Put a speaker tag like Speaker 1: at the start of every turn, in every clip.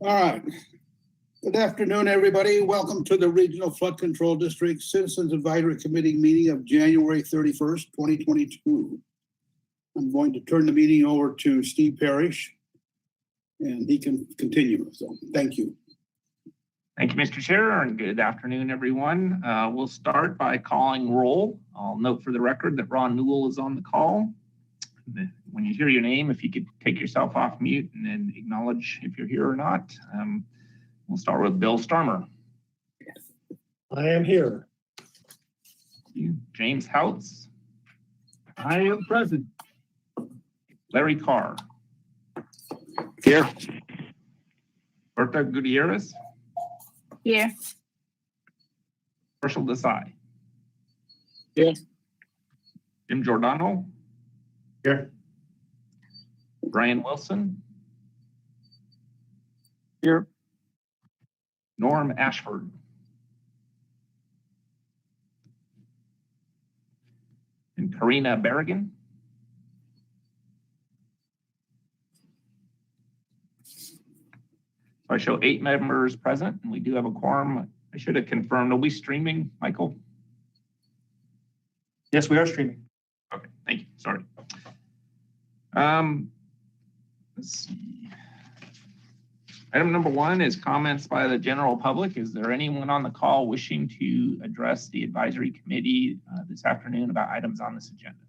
Speaker 1: All right. Good afternoon, everybody. Welcome to the Regional Flood Control District Citizens Advisory Committee meeting of January 31st, 2022. I'm going to turn the meeting over to Steve Parrish, and he can continue. So thank you.
Speaker 2: Thank you, Mr. Chair, and good afternoon, everyone. We'll start by calling roll. I'll note for the record that Ron Newell is on the call. When you hear your name, if you could take yourself off mute and then acknowledge if you're here or not. We'll start with Bill Starmer.
Speaker 3: I am here.
Speaker 2: James Houts.
Speaker 3: I am present.
Speaker 2: Larry Carr.
Speaker 3: Here.
Speaker 2: Berta Gutierrez.
Speaker 4: Here.
Speaker 2: Marshall Desai.
Speaker 3: Here.
Speaker 2: Jim Giordano.
Speaker 3: Here.
Speaker 2: Brian Wilson.
Speaker 3: Here.
Speaker 2: Norm Ashford. And Karina Berrigan. So I show 8 members present, and we do have a quorum. I should have confirmed. Are we streaming, Michael?
Speaker 3: Yes, we are streaming.
Speaker 2: Okay, thank you. Sorry. Let's see. Item number 1 is comments by the general public. Is there anyone on the call wishing to address the advisory committee this afternoon about items on this agenda?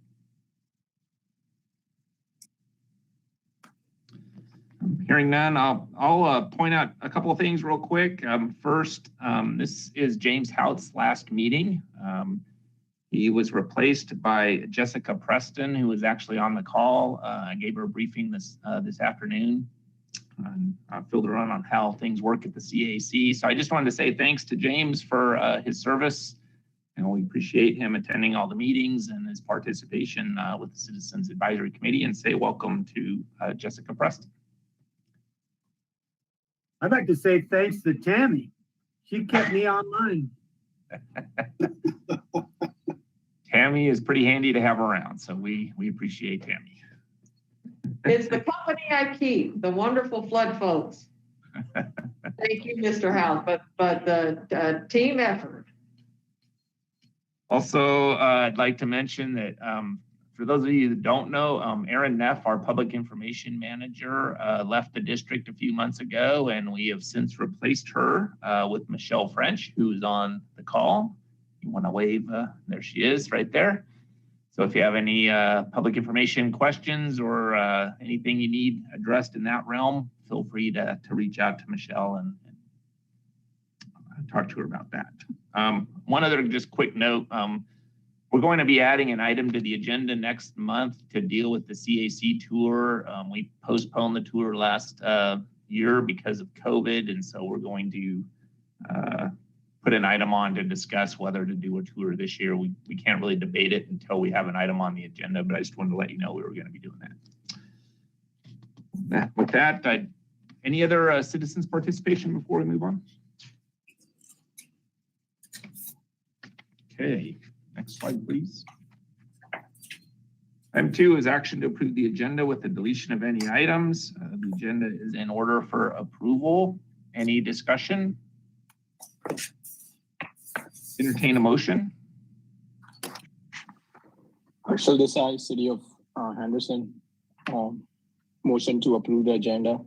Speaker 2: Hearing none, I'll point out a couple of things real quick. First, this is James Houts' last meeting. He was replaced by Jessica Preston, who was actually on the call. I gave her a briefing this afternoon. I filled her in on how things work at the CAC. So I just wanted to say thanks to James for his service. And we appreciate him attending all the meetings and his participation with the Citizens Advisory Committee, and say welcome to Jessica Preston.
Speaker 3: I'd like to say thanks to Tammy. She kept me online.
Speaker 2: Tammy is pretty handy to have around, so we appreciate Tammy.
Speaker 5: It's the company I keep, the wonderful flood folks. Thank you, Mr. House, but the team effort.
Speaker 2: Also, I'd like to mention that for those of you that don't know, Aaron Neff, our public information manager, left the district a few months ago, and we have since replaced her with Michelle French, who is on the call. You want to wave? There she is right there. So if you have any public information questions or anything you need addressed in that realm, feel free to reach out to Michelle and talk to her about that. One other just quick note, we're going to be adding an item to the agenda next month to deal with the CAC tour. We postponed the tour last year because of COVID, and so we're going to put an item on to discuss whether to do a tour this year. We can't really debate it until we have an item on the agenda, but I just wanted to let you know we were going to be doing that. With that, any other citizens participation before we move on? Okay, next slide, please. Item 2 is action to approve the agenda with the deletion of any items. The agenda is in order for approval. Any discussion? Entertain a motion.
Speaker 6: Marshall Desai, City of Henderson. Motion to approve the agenda.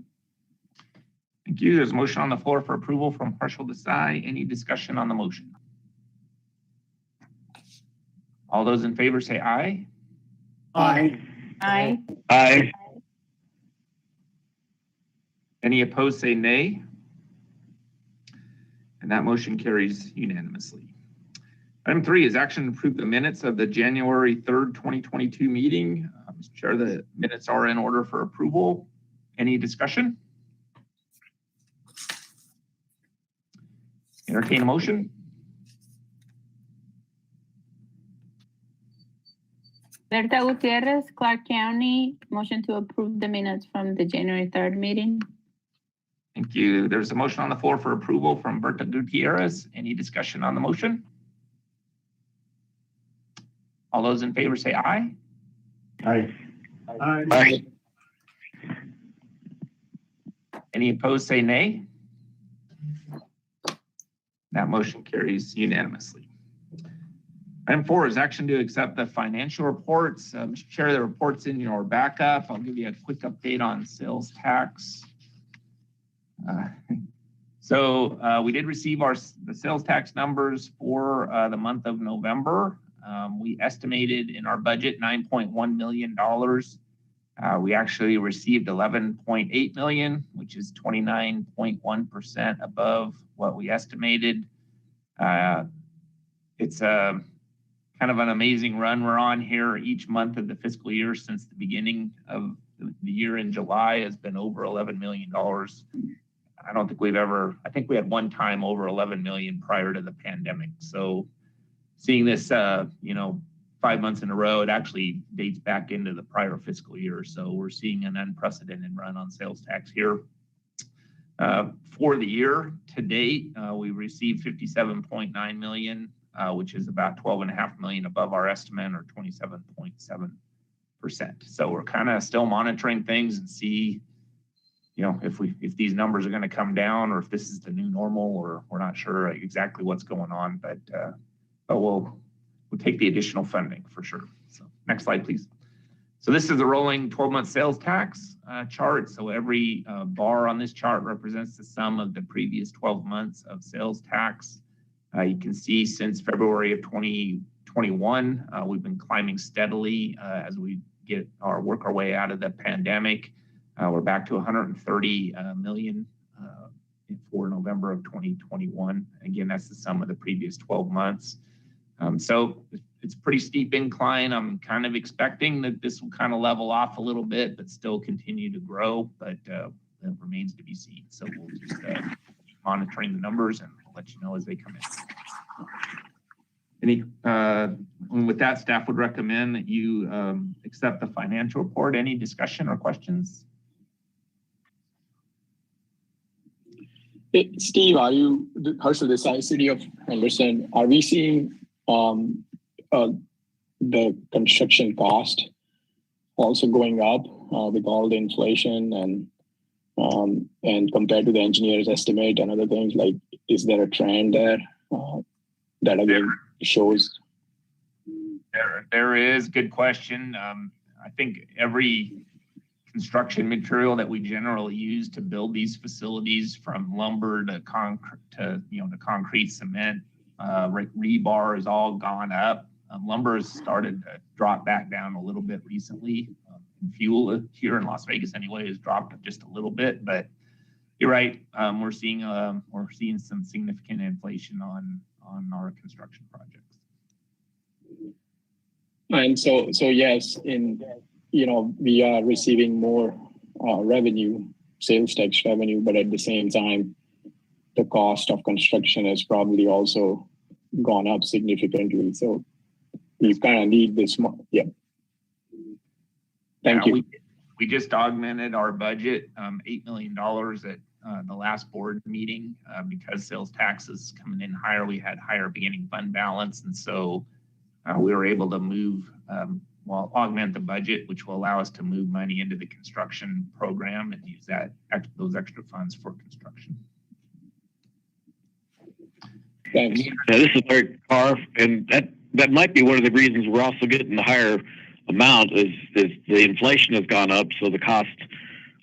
Speaker 2: Thank you. There's a motion on the floor for approval from Marshall Desai. Any discussion on the motion? All those in favor say aye.
Speaker 3: Aye.
Speaker 4: Aye.
Speaker 6: Aye.
Speaker 2: Any opposed say nay. And that motion carries unanimously. Item 3 is action to approve the minutes of the January 3rd, 2022 meeting. Mr. Chair, the minutes are in order for approval. Any discussion? Entertain a motion.
Speaker 4: Berta Gutierrez, Clark County, motion to approve the minutes from the January 3rd meeting.
Speaker 2: Thank you. There's a motion on the floor for approval from Berta Gutierrez. Any discussion on the motion? All those in favor say aye.
Speaker 3: Aye.
Speaker 6: Aye.
Speaker 2: Any opposed, say nay. That motion carries unanimously. Item 4 is action to accept the financial reports. Mr. Chair, the report's in your backup. I'll give you a quick update on sales tax. We did receive the sales tax numbers for the month of November. We estimated in our budget $9.1 million. We actually received 11.8 million, which is 29.1% above what we estimated. It's a kind of an amazing run we're on here. Each month of the fiscal year since the beginning of the year in July has been over $11 million. I don't think I think we had one time over 11 million prior to the pandemic. So seeing this, 5 months in a row, it actually dates back into the prior fiscal year. So we're seeing an unprecedented run on sales tax here. For the year to date, we received 57.9 million, which is about 12.5 million above our estimate, or 27.7%. So we're kind of still monitoring things and see, if these numbers are going to come down, or if this is the new normal, or we're not sure exactly what's going on, but we'll take the additional funding for sure. So next slide, please. So this is a rolling 12-month sales tax chart. So every bar on this chart represents the sum of the previous 12 months of sales tax. You can see since February of 2021, we've been climbing steadily as we work our way out of the pandemic. We're back to 130 million for November of 2021. Again, that's the sum of the previous 12 months. So it's a pretty steep incline. I'm kind of expecting that this will kind of level off a little bit, but still continue to grow, but that remains to be seen. So we'll just keep monitoring the numbers, and we'll let you know as they come in. With that, staff would recommend that you accept the financial report. Any discussion or questions?
Speaker 6: Hey, Steve, Herschel Desai, City of Henderson, are we seeing the construction cost also going up with all the inflation and compared to the engineer's estimate and other things? Like, is there a trend there that again shows?
Speaker 2: There is. Good question. I think every construction material that we generally use to build these facilities, from lumber to concrete to concrete, cement, rebar, has all gone up. Lumber has started to drop back down a little bit recently. Fuel here in Las Vegas anyway has dropped just a little bit, but you're right. We're seeing some significant inflation on our construction projects.
Speaker 6: And so yes, we are receiving more revenue, sales tax revenue, but at the same time, the cost of construction has probably also gone up significantly. So you kind of need this. Yeah. Thank you.
Speaker 2: We just augmented our budget $8 million at the last board meeting because sales taxes coming in higher. We had higher beginning fund balance, and so we were able to augment the budget, which will allow us to move money into the construction program and use those extra funds for construction.
Speaker 6: Thanks.
Speaker 7: Yeah, this is Larry Carr, and that might be one of the reasons we're also getting the higher amount is the inflation has gone up, so the cost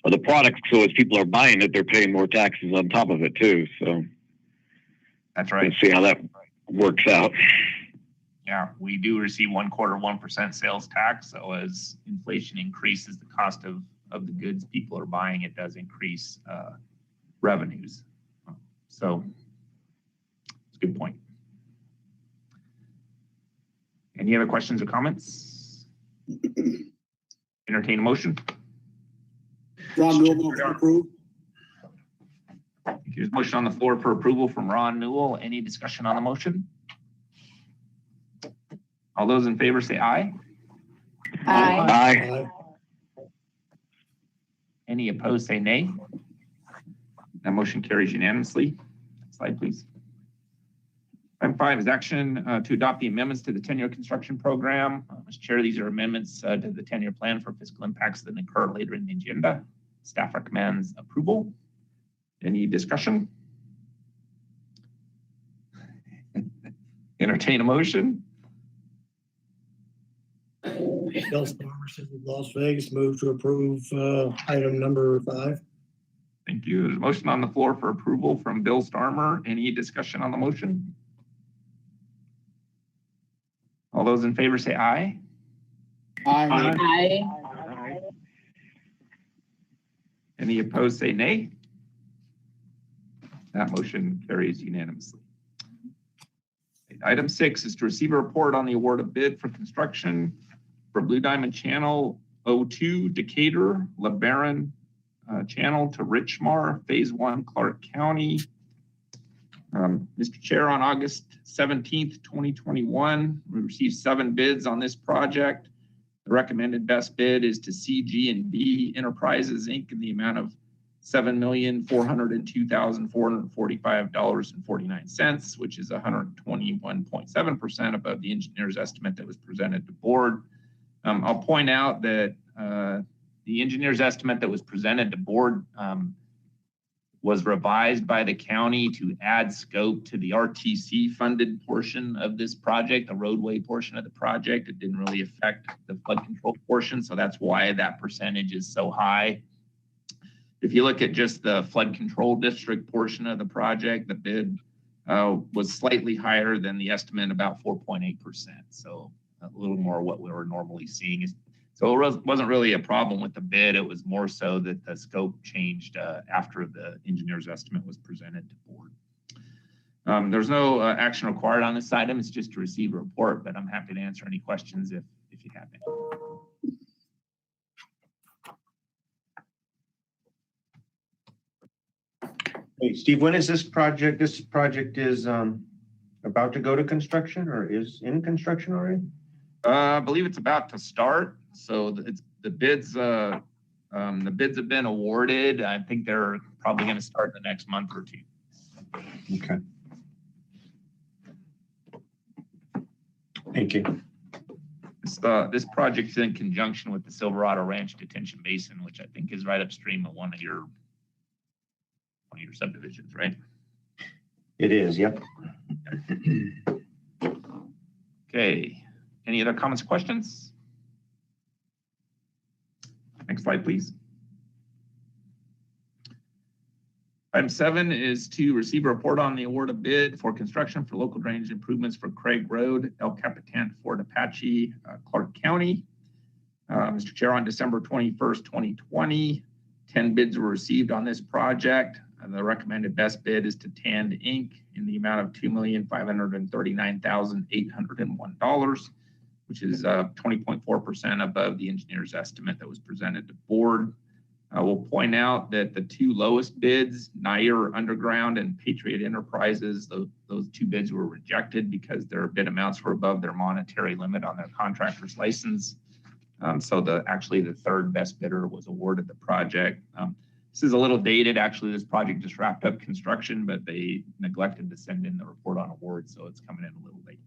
Speaker 7: of the product. So as people are buying it, they're paying more taxes on top of it too. So
Speaker 2: that's right.
Speaker 7: Let's see how that works out.
Speaker 2: Yeah, we do receive 1% sales tax. So as inflation increases the cost of the goods people are buying, it does increase revenues. So it's a good point. Any other questions or comments? Entertain a motion.
Speaker 1: Ron Newell, motion approved.
Speaker 2: Here's a motion on the floor for approval from Ron Newell. Any discussion on the motion? All those in favor say aye.
Speaker 4: Aye.
Speaker 7: Aye.
Speaker 2: Any opposed say nay. That motion carries unanimously. Next slide, please. Item 5 is action to adopt the amendments to the 10-year construction program. Mr. Chair, these are amendments to the 10-year plan for fiscal impacts that occur later in the agenda. Staff recommends approval. Any discussion? Entertain a motion?
Speaker 8: Bill Farmer, City of Las Vegas, move to approve item number 5.
Speaker 2: Thank you. There's a motion on the floor for approval from Bill Starmer. Any discussion on the motion? All those in favor say aye.
Speaker 1: Aye.
Speaker 4: Aye.
Speaker 2: Any opposed say nay. That motion carries unanimously. Item 6 is to receive a report on the award of bid for construction for Blue Diamond Channel 02 Decatur, LeBaron Channel to Richmar, Phase 1, Clark County. Mr. Chair, on August 17th, 2021, we received 7 bids on this project. The recommended best bid is to CG&B Enterprises, Inc. in the amount of $7,402,445.49, which is 121.7% above the engineer's estimate that was presented to board. I'll point out that the engineer's estimate that was presented to board was revised by the county to add scope to the RTC funded portion of this project, the roadway portion of the project. It didn't really affect the flood control portion, so that's why that percentage is so high. If you look at just the flood control district portion of the project, the bid was slightly higher than the estimate, about 4.8%. So a little more what we were normally seeing. So it wasn't really a problem with the bid. It was more so that the scope changed after the engineer's estimate was presented to board. There's no action required on this item. It's just to receive a report, but I'm happy to answer any questions if you have any.
Speaker 9: Hey, Steve, when is this project? This project is about to go to construction or is in construction already?
Speaker 2: I believe it's about to start. So the bids have been awarded. I think they're probably going to start in the next month or 2.
Speaker 9: Okay. Thank you.
Speaker 2: This project is in conjunction with the Silverado Ranch Detention Basin, which I think is right upstream of one of your subdivisions, right?
Speaker 9: It is, yep.
Speaker 2: Okay. Any other comments or questions? Next slide, please. Item 7 is to receive a report on the award of bid for construction for local drainage improvements for Craig Road, El Capitan, Fort Apache, Clark County. Mr. Chair, on December 21st, 2020, 10 bids were received on this project. The recommended best bid is to Tand Inc. in the amount of $2,539,801, which is 20.4% above the engineer's estimate that was presented to board. I will point out that the 2 lowest bids, Nair Underground and Patriot Enterprises, those 2 bids were rejected because their bid amounts were above their monetary limit on their contractor's license. So actually the 3rd best bidder was awarded the project. This is a little dated. Actually, this project just wrapped up construction, but they neglected to send in the report on award, so it's coming in a little late.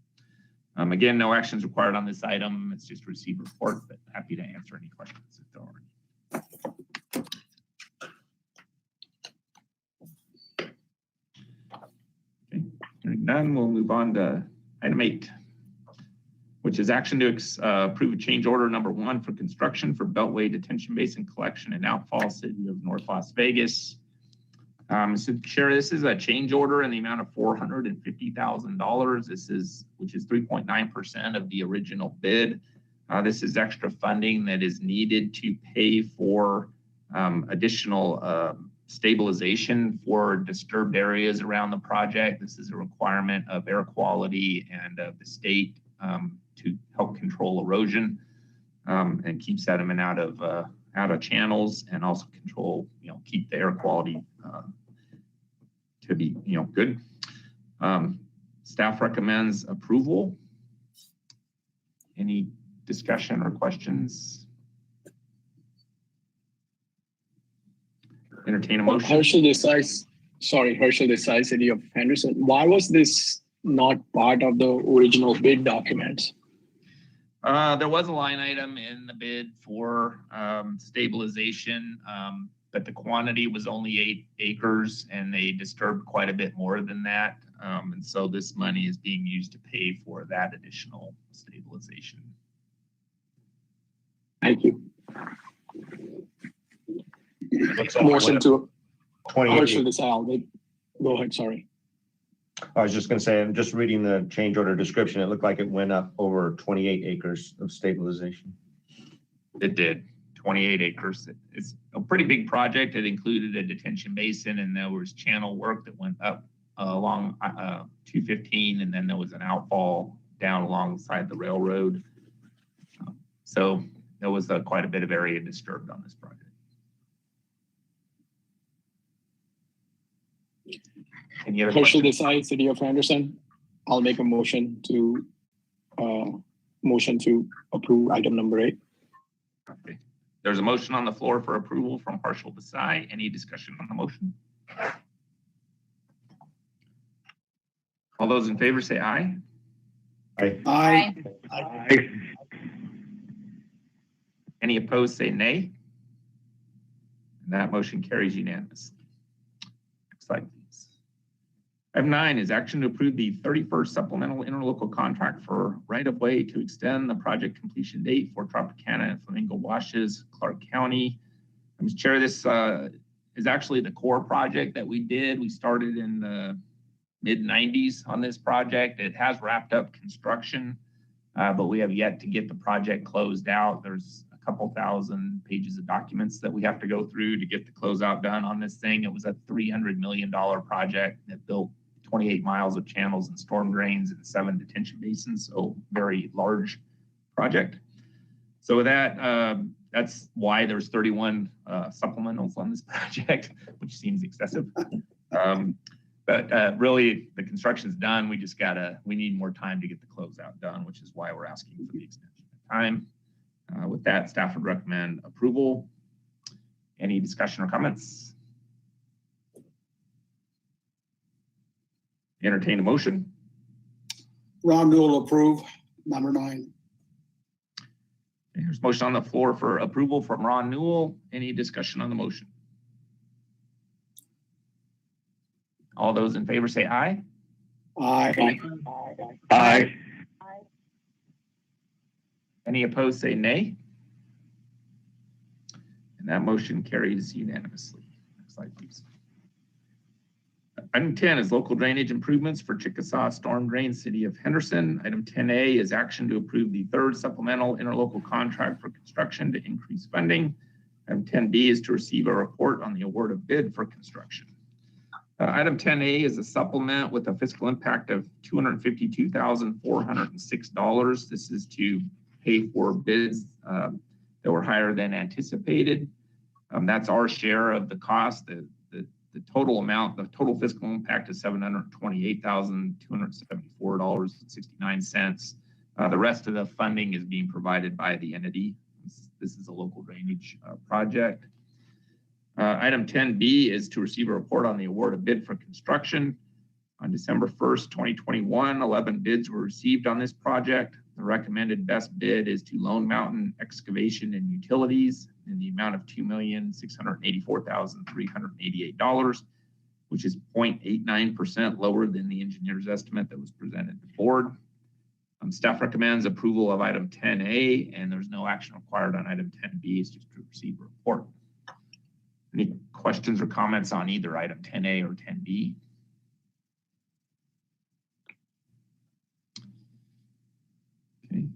Speaker 2: Again, no actions required on this item. It's just receive report, but happy to answer any questions if there are any. Okay, hearing none, we'll move on to item 8, which is action to approve a change order number 1 for construction for Beltway Detention Basin collection in Outfall, City of North Las Vegas. So Chair, this is a change order in the amount of $450,000. Which is 3.9% of the original bid. This is extra funding that is needed to pay for additional stabilization for disturbed areas around the project. This is a requirement of air quality and of the state to help control erosion and keep sediment out of channels, and also control, keep the air quality to be, good. Staff recommends approval. Any discussion or questions? Entertain a motion.
Speaker 6: Herschel Desai, City of Henderson. Why was this not part of the original bid documents?
Speaker 2: There was a line item in the bid for stabilization, but the quantity was only 8 acres and they disturbed quite a bit more than that. And so this money is being used to pay for that additional stabilization.
Speaker 6: Thank you.
Speaker 9: Looks like it
Speaker 6: Motion
Speaker 9: went up
Speaker 6: to
Speaker 9: 28.
Speaker 6: partial disallowed. Go ahead, sorry.
Speaker 9: I was just gonna say, I'm just reading the change order description. It looked like it went up over 28 acres of stabilization.
Speaker 2: It did, 28 acres. It's a pretty big project. It included a detention basin and there was channel work that went up along 215, and then there was an outfall down alongside the railroad. So there was quite a bit of area disturbed on this project. Any other
Speaker 6: Partial
Speaker 2: questions?
Speaker 6: decide, City of Henderson. I'll make a motion to approve item number 8.
Speaker 2: Okay. There's a motion on the floor for approval from partial Desai. Any discussion on the motion? All those in favor say aye.
Speaker 1: Aye.
Speaker 7: Aye.
Speaker 2: Any opposed say nay. And that motion carries unanimously. Next slide, please. Item 9 is action to approve the 31st supplemental interlocal contract for right-of-way to extend the project completion date for Tropicana and Flamingo Washes, Clark County. Mr. Chair, this is actually the core project that we did. We started in the mid-90s on this project. It has wrapped up construction, but we have yet to get the project closed out. There's a couple thousand pages of documents that we have to go through to get the closeout done on this thing. It was a $300 million project that built 28 miles of channels and storm drains and 7 detention basins, so very large project. So with that, that's why there's 31 supplementals on this project, which seems excessive. But really, the construction's done. We need more time to get the closeout done, which is why we're asking for the extension of time. With that, staff would recommend approval. Any discussion or comments? Entertain a motion.
Speaker 1: Ron Newell approve, number 9.
Speaker 2: There's a motion on the floor for approval from Ron Newell. Any discussion on the motion? All those in favor say aye.
Speaker 1: Aye.
Speaker 7: Aye.
Speaker 2: Any opposed say nay. And that motion carries unanimously. Next slide, please. Item 10 is local drainage improvements for Chickasaw storm drain, City of Henderson. Item 10A is action to approve the 3rd supplemental interlocal contract for construction to increase funding. Item 10B is to receive a report on the award of bid for construction. Item 10A is a supplement with a fiscal impact of $252,406. This is to pay for bids that were higher than anticipated. That's our share of the cost. The total amount, the total fiscal impact is $728,274.69. The rest of the funding is being provided by the entity. This is a local drainage project. Item 10B is to receive a report on the award of bid for construction. On December 1st, 2021, 11 bids were received on this project. The recommended best bid is to Lone Mountain Excavation and Utilities in the amount of $2,684,388, which is 0.89% lower than the engineer's estimate that was presented to the board. Staff recommends approval of item 10A, and there's no action required on item 10B. It's just to receive a report. Any questions or comments on either item 10A or 10B? Okay.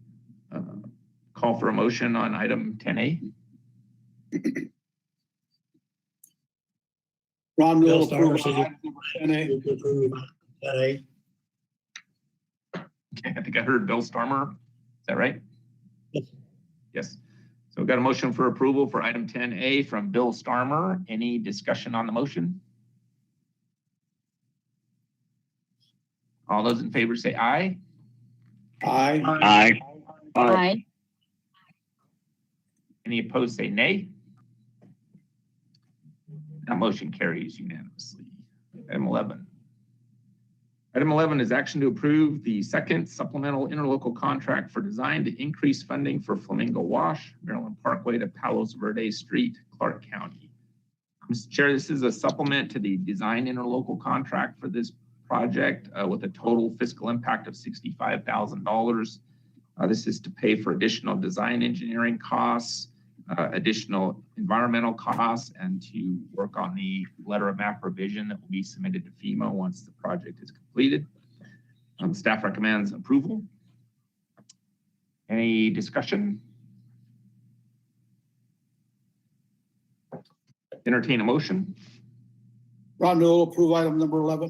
Speaker 2: Call for a motion on item 10A.
Speaker 1: Ron Newell
Speaker 8: Bill
Speaker 1: approve.
Speaker 8: Starmer,
Speaker 1: item number 10A.
Speaker 8: Move to approve 10A.
Speaker 2: Okay, I think I heard Bill Starmer. Is that right?
Speaker 8: Yes.
Speaker 2: Yes. So we've got a motion for approval for item 10A from Bill Starmer. Any discussion on the motion? All those in favor say aye.
Speaker 1: Aye.
Speaker 7: Aye.
Speaker 4: Aye.
Speaker 2: Any opposed say nay. That motion carries unanimously. Item 11. Item 11 is action to approve the 2nd supplemental interlocal contract for design to increase funding for Flamingo Wash, Maryland Parkway to Palos Verdes Street, Clark County. Mr. Chair, this is a supplement to the design interlocal contract for this project with a total fiscal impact of $65,000. This is to pay for additional design engineering costs, additional environmental costs, and to work on the letter of map revision that will be submitted to FEMA once the project is completed. Staff recommends approval. Any discussion? Entertain a motion.
Speaker 1: Ron Newell, approve item number 11.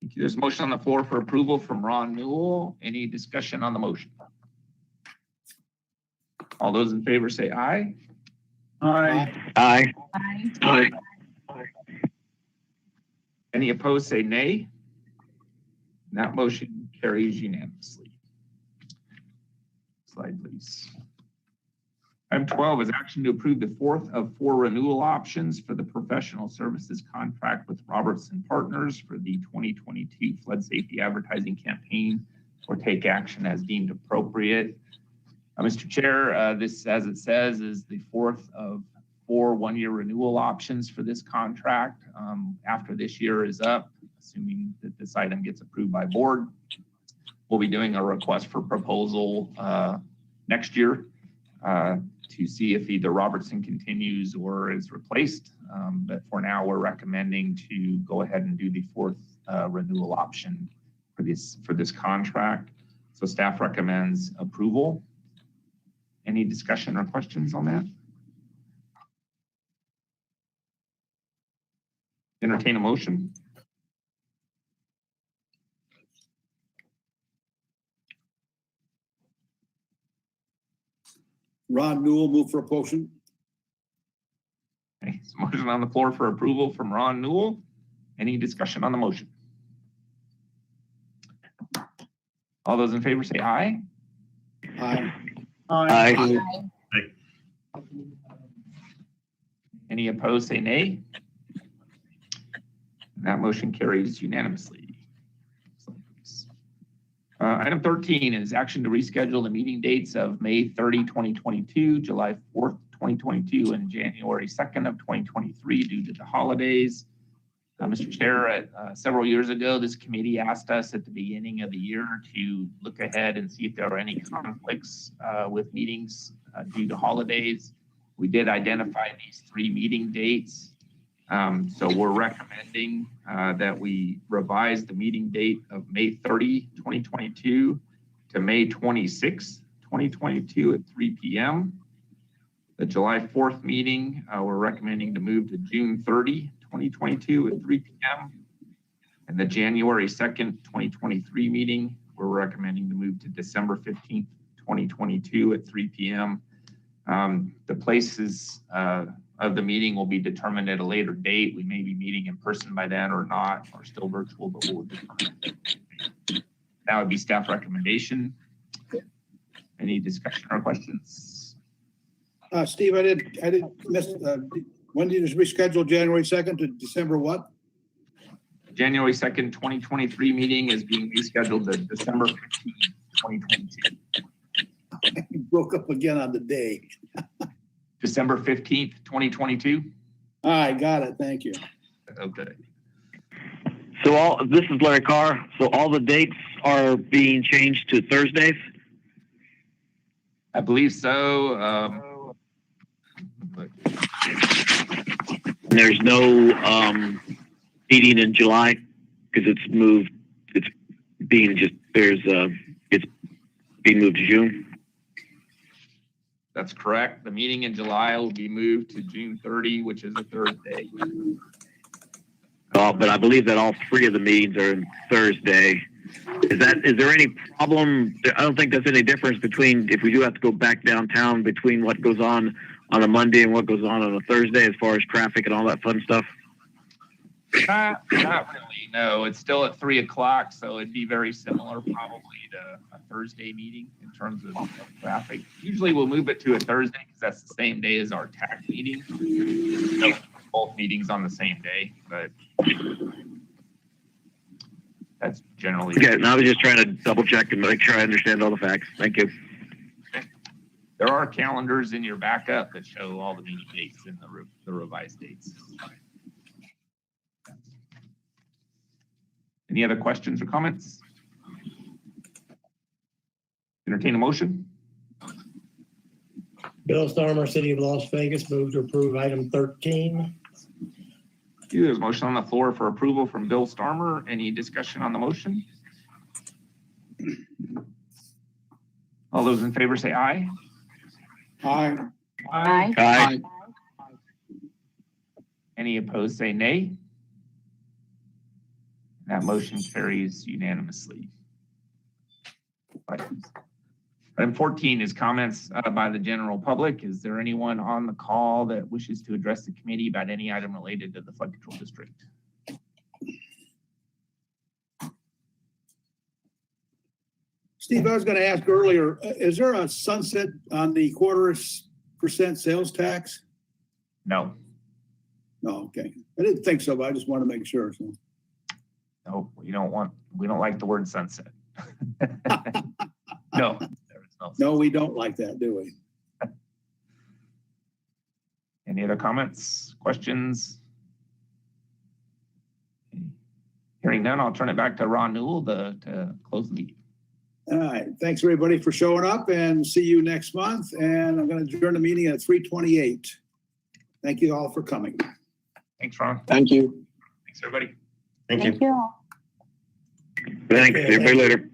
Speaker 2: Thank you. There's a motion on the floor for approval from Ron Newell. Any discussion on the motion? All those in favor say aye.
Speaker 3: Aye.
Speaker 7: Aye.
Speaker 4: Aye.
Speaker 7: Aye.
Speaker 2: Any opposed say nay. And that motion carries unanimously. Slide, please. Item 12 is action to approve the fourth of 4 renewal options for the professional services contract with Robertson Partners for the 2022 flood safety advertising campaign, or take action as deemed appropriate. Mr. Chair, this, as it says, is the fourth of 4 one-year renewal options for this contract. After this year is up, assuming that this item gets approved by board, we'll be doing a request for proposal next year to see if either Robertson continues or is replaced. But for now, we're recommending to go ahead and do the fourth renewal option for this contract. So staff recommends approval. Any discussion or questions on that? Entertain a motion.
Speaker 1: Ron Newell, move for a motion.
Speaker 2: Okay, so motion on the floor for approval from Ron Newell. Any discussion on the motion? All those in favor say aye.
Speaker 1: Aye.
Speaker 3: Aye.
Speaker 7: Aye.
Speaker 2: Any opposed say nay. And that motion carries unanimously. Item 13 is action to reschedule the meeting dates of May 30, 2022, July 4th, 2022, and January 2nd of 2023 due to the holidays. Mr. Chair, several years ago, this committee asked us at the beginning of the year to look ahead and see if there were any conflicts with meetings due to holidays. We did identify these 3 meeting dates. So we're recommending that we revise the meeting date of May 30, 2022 to May 26, 2022 at 3 p.m. The July 4th meeting, we're recommending to move to June 30, 2022 at 3 p.m. And the January 2nd, 2023 meeting, we're recommending to move to December 15th, 2022 at 3 p.m. The places of the meeting will be determined at a later date. We may be meeting in person by then or not, or still virtual, but we'll determine. That would be staff recommendation. Any discussion or questions?
Speaker 1: Steve, I didn't miss, when did you reschedule January 2nd to December what?
Speaker 2: January 2nd, 2023 meeting is being rescheduled to December 15th, 2022.
Speaker 1: You broke up again on the day.
Speaker 2: December 15th, 2022.
Speaker 1: All right, got it. Thank you.
Speaker 2: Okay.
Speaker 7: So this is Larry Carr. So all the dates are being changed to Thursdays?
Speaker 2: I believe so.
Speaker 7: There's no meeting in July because it's moved. It's being it's being moved to June.
Speaker 2: That's correct. The meeting in July will be moved to June 30, which is a Thursday.
Speaker 7: But I believe that all 3 of the meetings are on Thursday. Is there any problem? I don't think there's any difference between, if we do have to go back downtown, between what goes on a Monday and what goes on a Thursday as far as traffic and all that fun stuff.
Speaker 2: Not really, no. It's still at 3 o'clock, so it'd be very similar probably to a Thursday meeting in terms of traffic. Usually we'll move it to a Thursday because that's the same day as our TAC meeting. So both meetings on the same day, but that's generally.
Speaker 7: Okay, now I was just trying to double check and make sure I understand all the facts. Thank you.
Speaker 2: There are calendars in your backup that show all the meeting dates and the revised dates. Any other questions or comments? Entertain a motion.
Speaker 8: Bill Starmer, City of Las Vegas, move to approve item 13.
Speaker 2: There's a motion on the floor for approval from Bill Starmer. Any discussion on the motion? All those in favor say aye.
Speaker 1: Aye.
Speaker 4: Aye.
Speaker 7: Aye.
Speaker 2: Any opposed say nay. That motion carries unanimously. Item 14 is comments by the general public. Is there anyone on the call that wishes to address the committee about any item related to the flood control district?
Speaker 1: Steve, I was going to ask earlier, is there a sunset on the 0.25% sales tax?
Speaker 2: No,
Speaker 1: No, okay. I didn't think so, but I just want to make sure. So.
Speaker 2: no, we don't like the word sunset. No, there is no.
Speaker 1: No, we don't like that, do we?
Speaker 2: Any other comments, questions? Hearing none, I'll turn it back to Ron Newell to close the meeting.
Speaker 1: All right. Thanks, everybody, for showing up, and see you next month. And I'm going to adjourn the meeting at 3:28. Thank you all for coming.
Speaker 2: Thanks, Ron.
Speaker 6: Thank you.
Speaker 2: Thanks, everybody.
Speaker 9: Thank you.
Speaker 4: Thank you.
Speaker 7: Thanks. See everybody later.